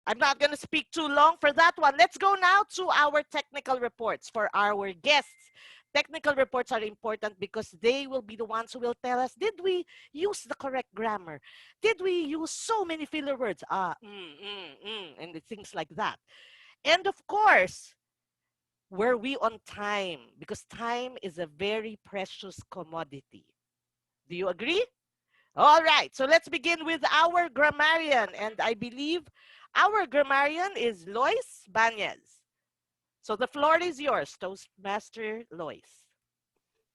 I'm not going to speak too long for that one. Let's go now to our technical reports for our guests. Technical reports are important because they will be the ones who will tell us, did we use the correct grammar? Did we use so many filler words? And things like that. And of course, were we on time? Because time is a very precious commodity. Do you agree? All right, so let's begin with our grammarian. And I believe our grammarian is Loise Banez. So the floor is yours, Toastmaster Loise.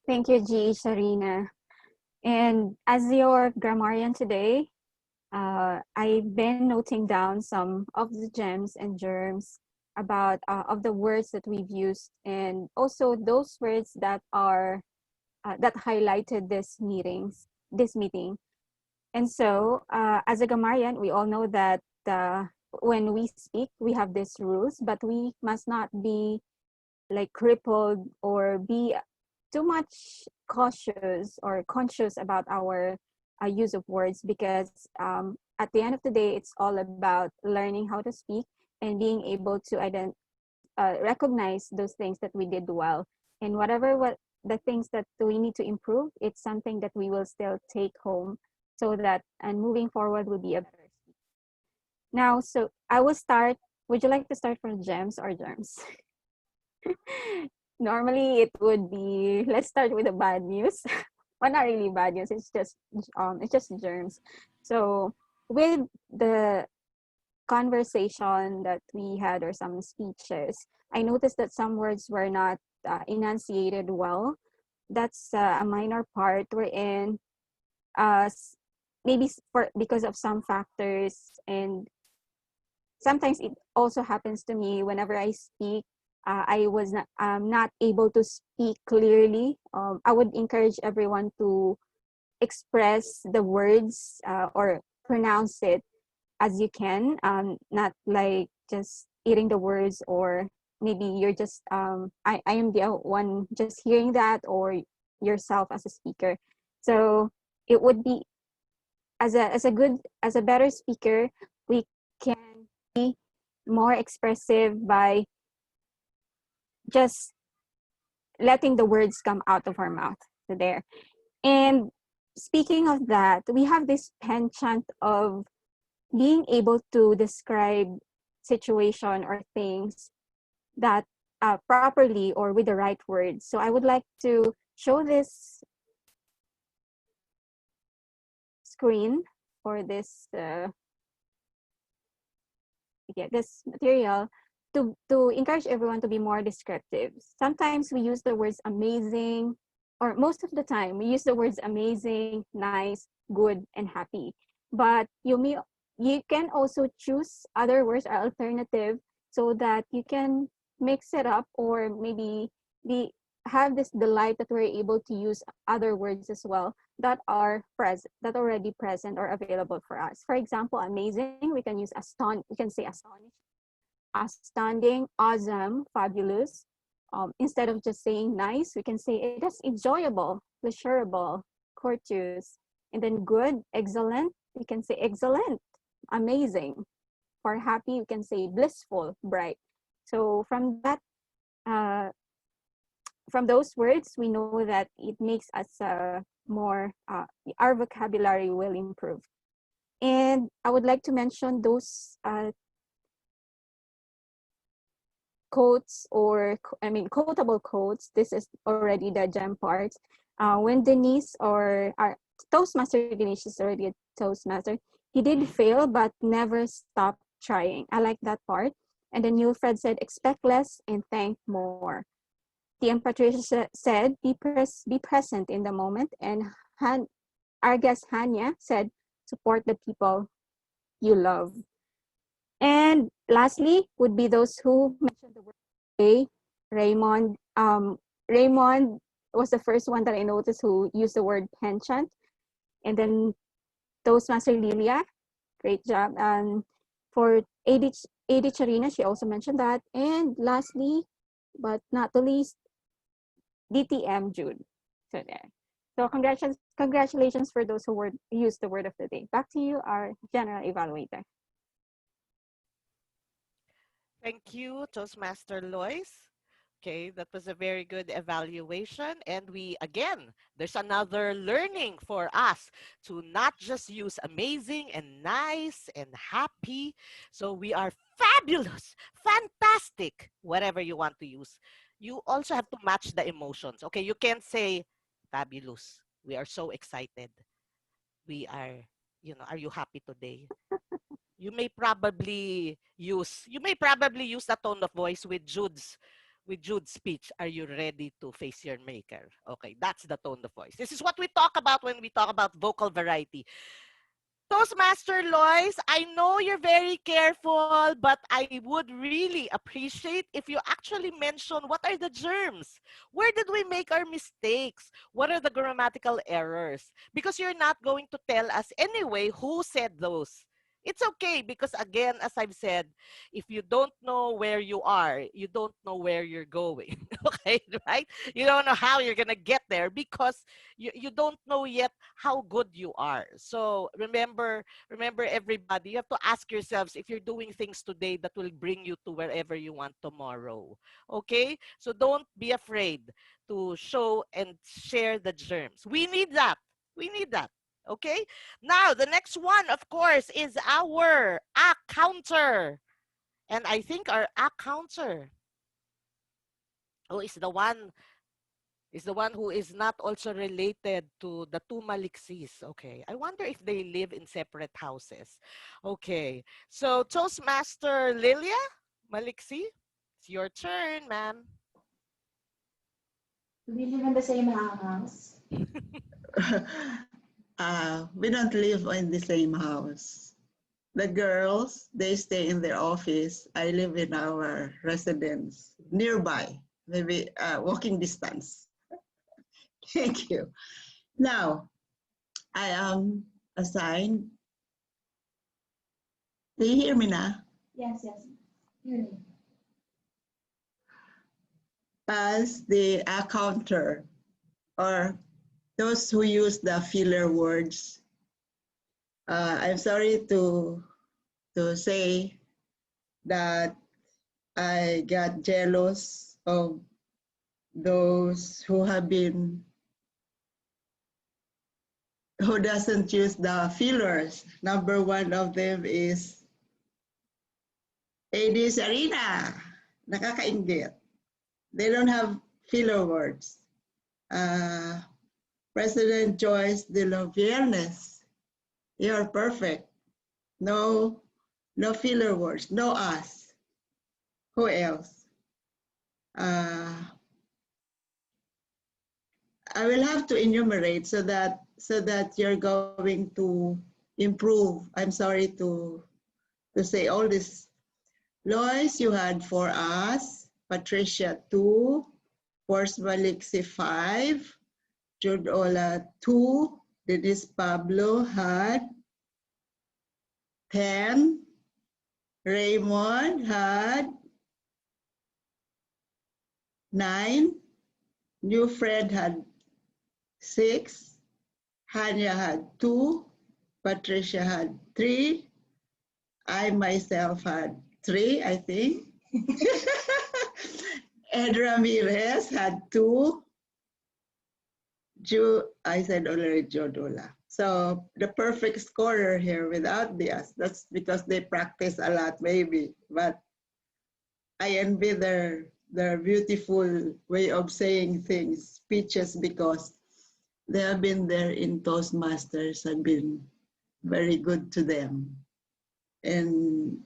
Thank you, Tzarina. And as your grammarian today, I've been noting down some of the gems and germs about of the words that we've used, and also those words that are that highlighted this meeting. And so, as a grammarian, we all know that when we speak, we have these rules, but we must not be like crippled or be too much cautious or conscious about our use of words, because at the end of the day, it's all about learning how to speak and being able to recognize those things that we did well, and what the things that we need to improve, it's something that we will still take home, so that and moving forward will be a better speak. Now, so I will start. Would you like to start from gems or germs? Normally, it would be, let's start with the bad news. Well, not really bad news. It's just germs. So with the conversation that we had or some speeches, I noticed that some words were not enunciated well. That's a minor part wherein uh, maybe because of some factors, and sometimes it also happens to me whenever I speak. I was not able to speak clearly. I would encourage everyone to express the words or pronounce it as you can, not like just eating the words, or maybe you're just I am the one just hearing that, or yourself as a speaker. So it would be, as a better speaker, we can be more expressive by just letting the words come out of our mouth. So there. And speaking of that, we have this penchant of being able to describe situation or things that properly or with the right words. So I would like to show this screen or this this material to encourage everyone to be more descriptive. Sometimes we use the words amazing, or most of the time we use the words amazing, nice, good, and happy. But you can also choose other words or alternative, so that you can mix it up, or maybe be have this delight that we're able to use other words as well that are present, that already present or available for us. For example, amazing, we can use we can say astonishing, astounding, awesome, fabulous. Instead of just saying nice, we can say it is enjoyable, pleasurable, courteous. And then good, excellent, we can say excellent, amazing. For happy, we can say blissful, bright. So uh, from those words, we know that it makes us more, our vocabulary will improve. And I would like to mention those quotes, or quotable quotes. This is already the gem part. When Denise, or our Toastmaster Denise is already a Toastmaster, he did fail but never stopped trying. I like that part. And then Fred said, expect less and thank more. TM Patricia said, be present in the moment. And our guest Hanya said, support the people you love. And lastly would be those who mentioned the word A. Raymond. Raymond was the first one that I noticed who used the word penchant. And then Toastmaster Lilia, great job. And for AD Tzarina, she also mentioned that. And lastly, but not the least, DTM Jude. So there. So congratulations for those who used the word of the day. Back to you, our general evaluator. Thank you, Toastmaster Loise. Okay, that was a very good evaluation. And again, there's another learning for us to not just use amazing and nice and happy. So we are fabulous, fantastic, whatever you want to use. You also have to match the emotions. Okay, you can't say fabulous. We are so excited. We are, are you happy today? You may probably use the tone of voice with Jude's speech. Are you ready to face your maker? Okay, that's the tone of voice. This is what we talk about when we talk about vocal variety. Toastmaster Lois, I know you're very careful, but I would really appreciate if you actually mention what are the germs. Where did we make our mistakes? What are the grammatical errors? Because you're not going to tell us anyway who said those. It's okay because, again, as I've said, if you don't know where you are, you don't know where you're going. Okay, right? You don't know how you're going to get there because you don't know yet how good you are. So remember everybody, you have to ask yourselves if you're doing things today that will bring you to wherever you want tomorrow. Okay? So don't be afraid to show and share the germs. We need that. We need that. Okay? Now, the next one, of course, is our A counter. And I think our A counter is the one who is not also related to the two Maliksis. Okay. I wonder if they live in separate houses. Okay. So, Toastmaster Lilia, Maliksi, it's your turn, ma'am. We live in the same house. We don't live in the same house. The girls, they stay in their office. I live in our residence nearby, maybe walking distance. Thank you. Now, I am assigned. Do you hear me now? Yes, yes. Hear me. As the counter, or those who use the filler words. I'm sorry to say that I got jealous of those who doesn't use the fillers. Number one of them is Tzarina. Nakakaingit. They don't have filler words. President Joyce de los Viernes, you're perfect. No filler words, no us. Who else? I will have to enumerate so that you're going to improve. I'm sorry to say all this. Lois, you had 4 us. Patricia 2. Force Maliksi 5. Jude Ola 2. Dennis Pablo had 10. Raymond had 9. New Fred had 6. Hanya had 2. Patricia had 3. I myself had 3, I think. Ed Ramirez had 2. I said already Jodola. So the perfect scorer here without this. That's because they practice a lot, maybe. But I envy their beautiful way of saying things, speeches, because they have been there in Toastmasters and been very good to them. And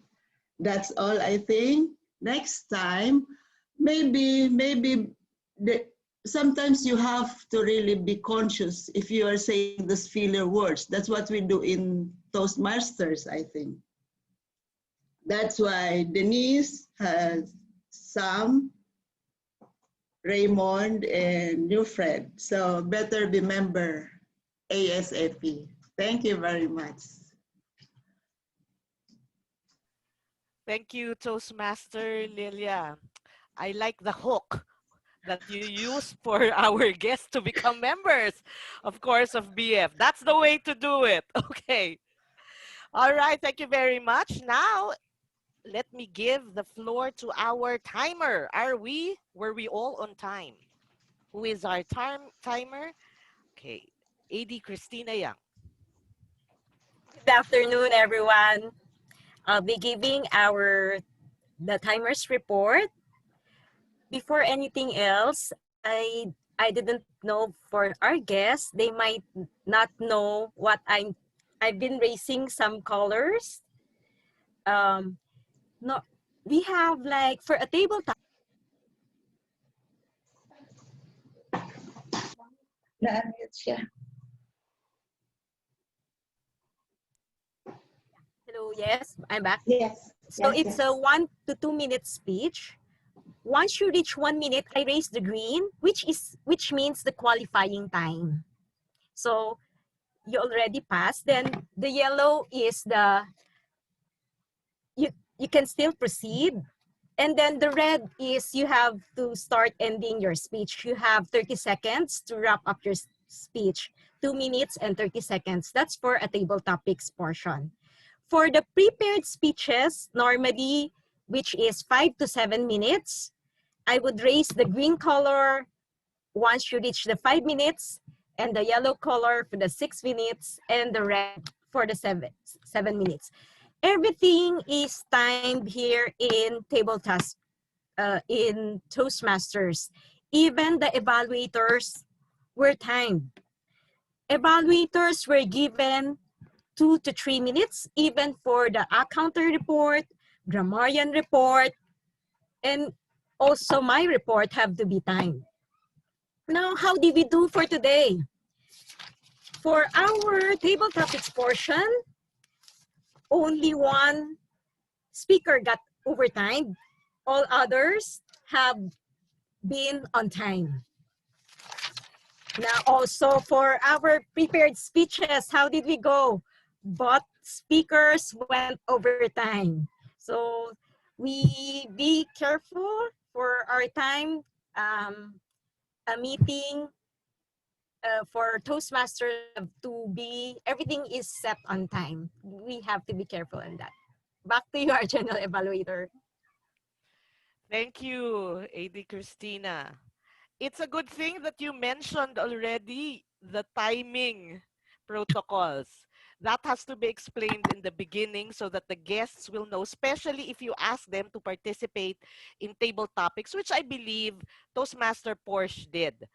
that's all, I think. Next time, maybe sometimes you have to really be conscious if you are saying those filler words. That's what we do in Toastmasters, I think. That's why Denise has Sam, Raymond, and new Fred. So better remember ASAP. Thank you very much. Thank you, Toastmaster Lilia. I like the hook that you use for our guests to become members, of course, of BF. That's the way to do it. Okay. All right. Thank you very much. Now, let me give the floor to our timer. Were we all on time? Who is our timer? Okay, AD Cristina Yang. Good afternoon, everyone. I'll be giving the timers report. Before anything else, I didn't know for our guests, they might not know what I've been raising some colors. Um, no, we have like for a tabletop. Na-unmute siya. Hello, yes, I'm back. Yes. So Yes, it's yes. a 1 to 2 minute speech. Once you reach 1 minute, I raise the green, which means the qualifying time. So you already passed. Then the yellow is you can still proceed. And then the red is you have to start ending your speech. You have 30 seconds to wrap up your speech. 2 minutes and 30 seconds. That's for a table topics portion. For the prepared speeches, normally, which is 5 to 7 minutes, I would raise the green color once you reach the 5 minutes, and the yellow color for the 6 minutes, and the red for the 7 minutes. Everything is timed here in in Toastmasters. Even the evaluators were timed. Evaluators were given 2 to 3 minutes, even for the counter report, grammarian report, and also my report have to be timed. Now, how did we do for today? For our table topics portion, only one speaker got overtime. All others have been on time. Now, also for our prepared speeches, how did we go? Both speakers went overtime. So we be careful for our time. A meeting for Toastmasters have to be, everything is set on time. We have to be careful in that. Back to you, our general evaluator. Thank you, AD Cristina. It's a good thing that you mentioned already the timing protocols. That has to be explained in the beginning so that the guests will know, especially if you ask them to participate in table topics, which I believe Toastmaster Porsche did.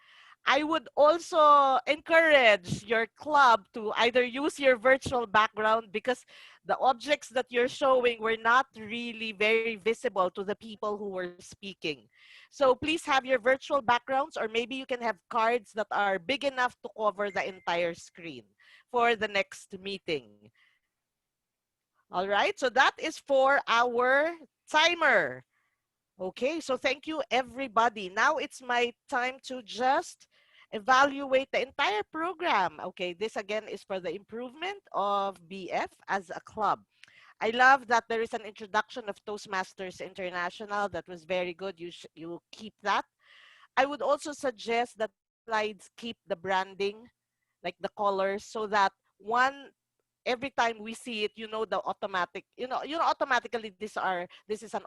I would also encourage your club to either use your virtual background because the objects that you're showing were not really very visible to the people who were speaking. So please have your virtual backgrounds, or maybe you can have cards that are big enough to cover the entire screen for the next meeting. All right, so that is for our timer. Okay, so thank you everybody. Now it's my time to just evaluate the entire program. Okay, this again is for the improvement of BF as a club. I love that there is an introduction of Toastmasters International. That was very good. You keep that. I would also suggest that the slides keep the branding, like the colors, so that every time we see it, you know the automatic, automatically this is an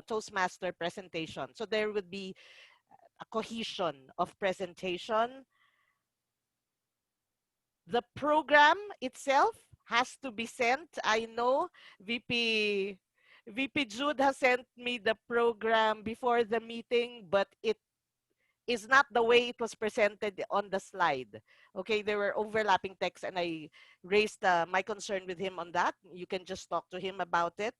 Toastmaster presentation. So there would be a cohesion of presentation. The program itself has to be sent. I know VP Jude has sent me the program before the meeting, but it is not the way it was presented on the slide. Okay, there were overlapping texts and I raised my concern with him on that. You can just talk to him about it.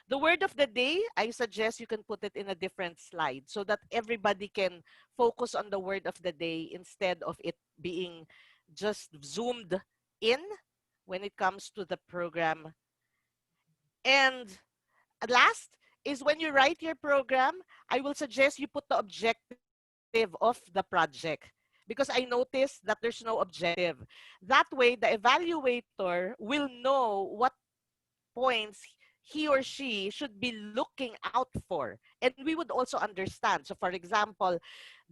The word of the day, I suggest you can put it in a different slide so that everybody can focus on the word of the day instead of it being just zoomed in when it comes to the program. And last is when you write your program, I will suggest you put the objective of the project because I noticed that there's no objective. That way, the evaluator will know what points he or she should be looking out for. And we would also understand. So for example,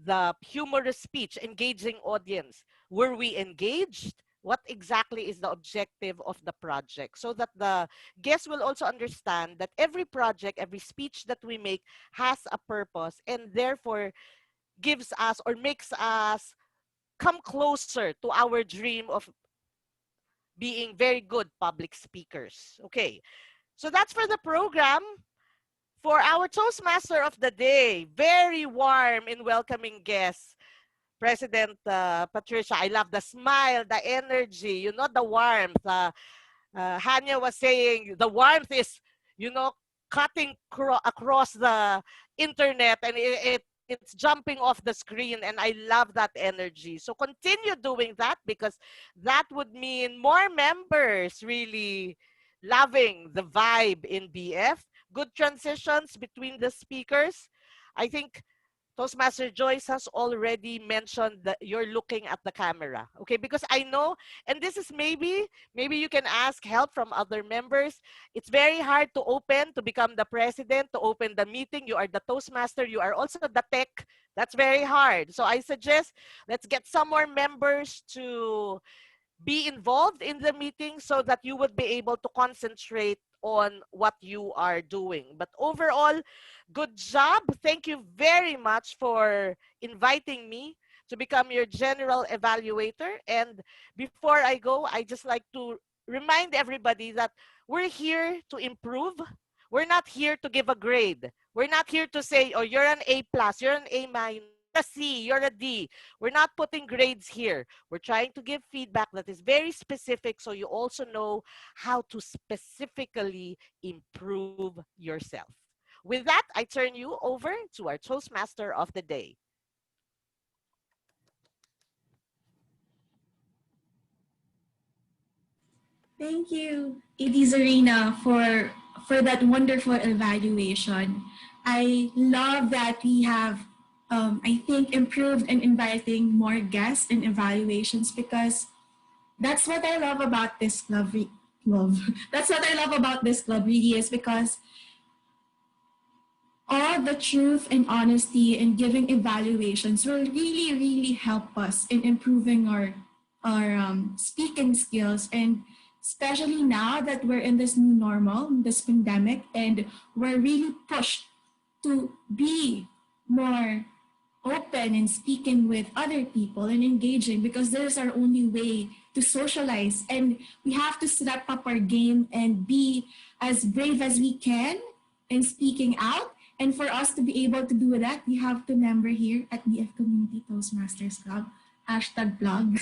the humorous speech, engaging audience. Were we engaged? what exactly is the objective of the project, so that the guests will also understand that every project, every speech that we make has a purpose, and therefore gives us or makes us come closer to our dream of being very good public speakers. Okay, so that's for the program. For our Toastmaster of the day, very warm in welcoming guests, President Patricia. I love the smile, the energy, you know, the warmth. Hanya was saying the warmth is, you know, cutting across the internet, and it's jumping off the screen, and I love that energy. So continue doing that, because that would mean more members really loving the vibe in BF. Good transitions between the speakers. I think Toastmaster Joyce has already mentioned that you're looking at the camera, okay? Because I know, and this is maybe you can ask help from other members. It's very hard to become the president, to open the meeting. You are the Toastmaster, you are also the tech. That's very hard. So I suggest let's get some more members to be involved in the meeting, so that you would be able to concentrate on what you are doing. But overall, good job. Thank you very much for inviting me to become your general evaluator. And before I go, I just like to remind everybody that we're here to improve. We're not here to give a grade. We're not here to say, oh, you're an A plus, you're an A minus, a C, you're a D. We're not putting grades here. We're trying to give feedback that is very specific, so you also know how to specifically improve yourself. With that, I turn you over to our Toastmaster of the day. Thank you, Tzarina, for that wonderful evaluation. I love that we have, I think, improved and inviting more guests and evaluations, because that's what I love about this club. That's what I love about this club, really, is because all the truth and honesty and giving evaluations will really, really help us in improving our speaking skills. And especially now that we're in this new normal, this pandemic, and we're really pushed to be more open and speaking with other people and engaging, because this is our only way to socialize. And we have to step up our game and be as brave as we can in speaking out. And for us to be able to do that, we have to member here at BF Community Toastmasters Club, #blog.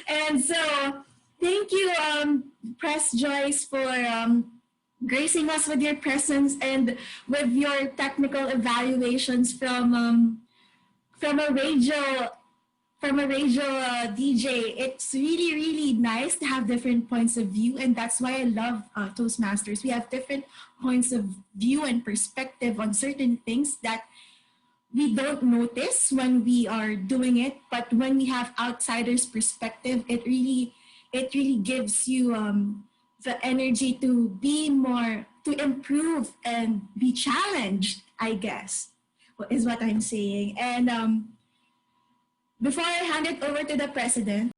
And so thank you, Press Joyce, for gracing us with your presence and with your technical evaluations from a radio DJ. It's really, really nice to have different points of view, and that's why I love Toastmasters. We have different points of view and perspective on certain things that we don't notice when we are doing it, but when we have outsiders' perspective, it really gives you the energy to be more, to improve and be challenged, I guess, is what I'm saying. And before I hand it over to the president,